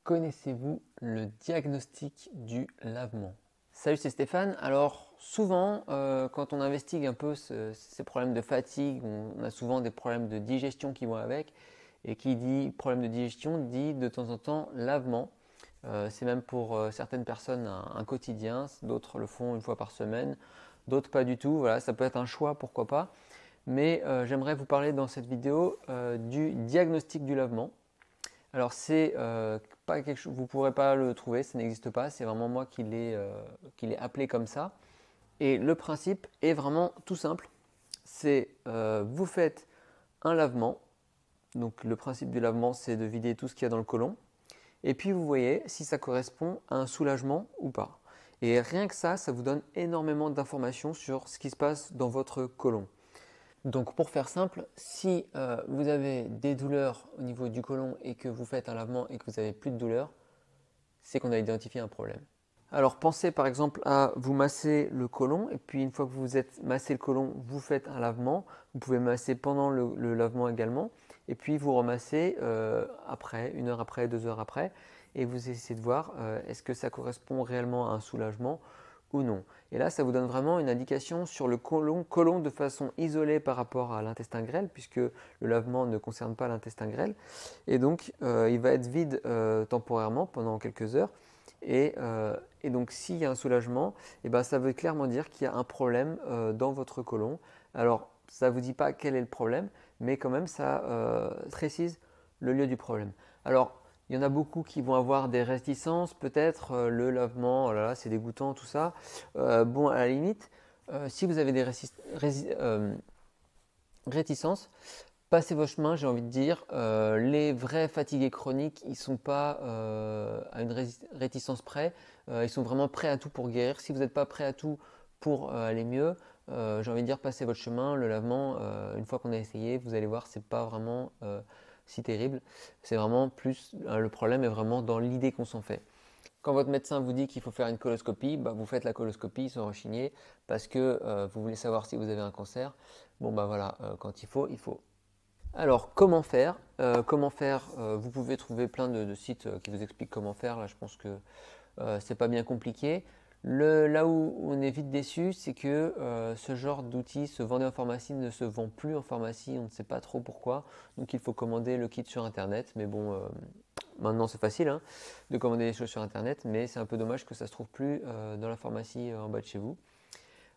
Connaissez-vous le diagnostic du lavement? Salut, c'est Stéphane. Alors souvent, quand on investigue un peu ces problèmes de fatigue, on a souvent des problèmes de digestion qui vont avec. Et qui dit problème de digestion dit de temps en temps lavement. C'est même pour certaines personnes un quotidien, d'autres le font une fois par semaine, d'autres pas du tout. Voilà, ça peut être un choix, pourquoi pas. Mais j'aimerais vous parler dans cette vidéo du diagnostic du lavement. Alors c'est pas quelque chose, vous ne pourrez pas le trouver, ça n'existe pas, c'est vraiment moi qui l'ai appelé comme ça. Et le principe est vraiment tout simple, c'est vous faites un lavement, donc le principe du lavement c'est de vider tout ce qu'il y a dans le côlon, et puis vous voyez si ça correspond à un soulagement ou pas. Et rien que ça vous donne énormément d'informations sur ce qui se passe dans votre côlon. Donc pour faire simple, si vous avez des douleurs au niveau du côlon et que vous faites un lavement et que vous n'avez plus de douleur, c'est qu'on a identifié un problème. Alors pensez par exemple à vous masser le côlon et puis une fois que vous vous êtes massé le côlon, vous faites un lavement. Vous pouvez masser pendant le lavement également et puis vous remassez après, 1 heure après, 2 heures après et vous essayez de voir est-ce que ça correspond réellement à un soulagement ou non. Et là, ça vous donne vraiment une indication sur le côlon de façon isolée par rapport à l'intestin grêle, puisque le lavement ne concerne pas l'intestin grêle. Et donc, il va être vide temporairement pendant quelques heures. Et donc, s'il y a un soulagement, et ben, ça veut clairement dire qu'il y a un problème dans votre côlon. Alors, ça ne vous dit pas quel est le problème, mais quand même, ça précise le lieu du problème. Alors, il y en a beaucoup qui vont avoir des réticences, peut-être le lavement, oh là là, c'est dégoûtant, tout ça. Bon, à la limite, si vous avez des réticences, passez vos chemins, j'ai envie de dire. Les vrais fatigués chroniques, ils ne sont pas à une réticence près. Ils sont vraiment prêts à tout pour guérir. Si vous n'êtes pas prêt à tout pour aller mieux, j'ai envie de dire, passez votre chemin. Le lavement, une fois qu'on a essayé, vous allez voir, c'est pas vraiment si terrible. C'est vraiment plus, le problème est vraiment dans l'idée qu'on s'en fait. Quand votre médecin vous dit qu'il faut faire une coloscopie, bah vous faites la coloscopie sans rechigner parce que vous voulez savoir si vous avez un cancer. Bon bah voilà, quand il faut, il faut. Alors comment faire? Vous pouvez trouver plein de sites qui vous expliquent comment faire. Là je pense que c'est pas bien compliqué. Là où on est vite déçu, c'est que ce genre d'outil se vendait en pharmacie, ne se vend plus en pharmacie, on ne sait pas trop pourquoi. Donc il faut commander le kit sur internet. Mais bon, maintenant c'est facile hein, de commander les choses sur internet, mais c'est un peu dommage que ça ne se trouve plus dans la pharmacie en bas de chez vous.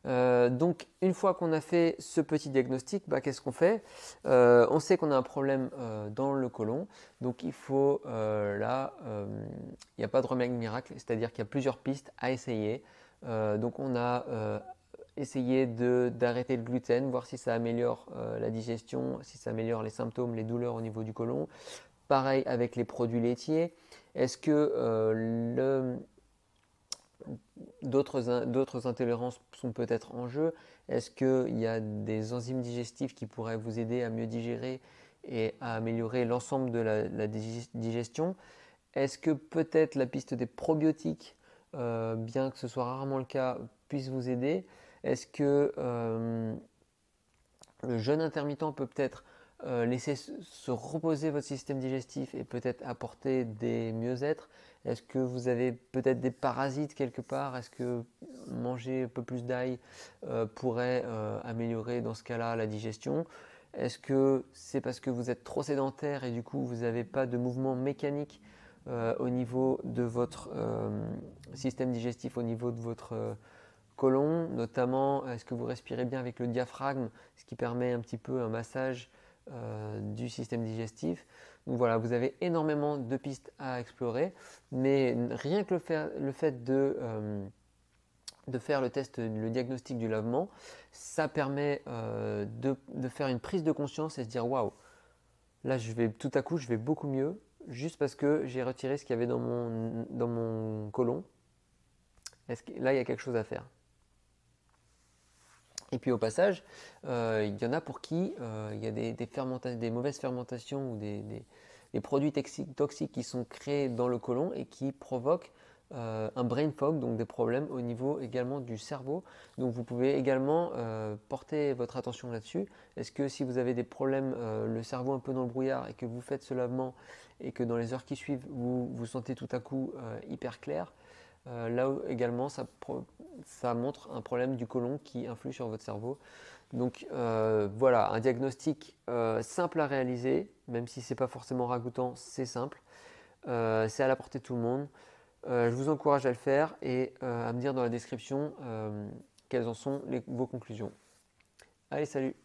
Donc une fois qu'on a fait ce petit diagnostic, bah, qu'est-ce qu'on fait? On sait qu'on a un problème dans le côlon, donc il faut là, il n'y a pas de remède miracle, c'est-à-dire qu'il y a plusieurs pistes à essayer. Donc on a essayé d'arrêter le gluten, voir si ça améliore la digestion, si ça améliore les symptômes, les douleurs au niveau du côlon. Pareil avec les produits laitiers. Est-ce que d'autres intolérances sont peut-être en jeu? Est-ce qu'il y a des enzymes digestives qui pourraient vous aider à mieux digérer et à améliorer l'ensemble de la digestion? Est-ce que peut-être la piste des probiotiques, bien que ce soit rarement le cas, puisse vous aider? Est-ce que le jeûne intermittent peut peut-être laisser se reposer votre système digestif et peut-être apporter des mieux-être? Est-ce que vous avez peut-être des parasites quelque part? Est-ce que manger un peu plus d'ail pourrait améliorer dans ce cas-là la digestion? Est-ce que c'est parce que vous êtes trop sédentaire et du coup vous n'avez pas de mouvement mécanique au niveau de votre système digestif, au niveau de votre côlon, notamment est-ce que vous respirez bien avec le diaphragme, ce qui permet un petit peu un massage du système digestif. Donc voilà, vous avez énormément de pistes à explorer, mais rien que le fait de faire le test, le diagnostic du lavement, ça permet de faire une prise de conscience et se dire waouh, là tout à coup je vais beaucoup mieux juste parce que j'ai retiré ce qu'il y avait dans mon côlon. Là il y a quelque chose à faire. Et puis au passage, il y en a pour qui il y a des mauvaises fermentations ou des produits toxiques qui sont créés dans le côlon et qui provoquent un brain fog, donc des problèmes au niveau également du cerveau. Donc vous pouvez également porter votre attention là-dessus. Est-ce que si vous avez des problèmes, le cerveau un peu dans le brouillard et que vous faites ce lavement et que dans les heures qui suivent, vous vous sentez tout à coup hyper clair, là également ça montre un problème du côlon qui influe sur votre cerveau. Donc voilà, un diagnostic simple à réaliser, même si c'est pas forcément ragoûtant, c'est simple. C'est à la portée de tout le monde. Je vous encourage à le faire et à me dire dans la description quelles en sont vos conclusions. Allez, salut!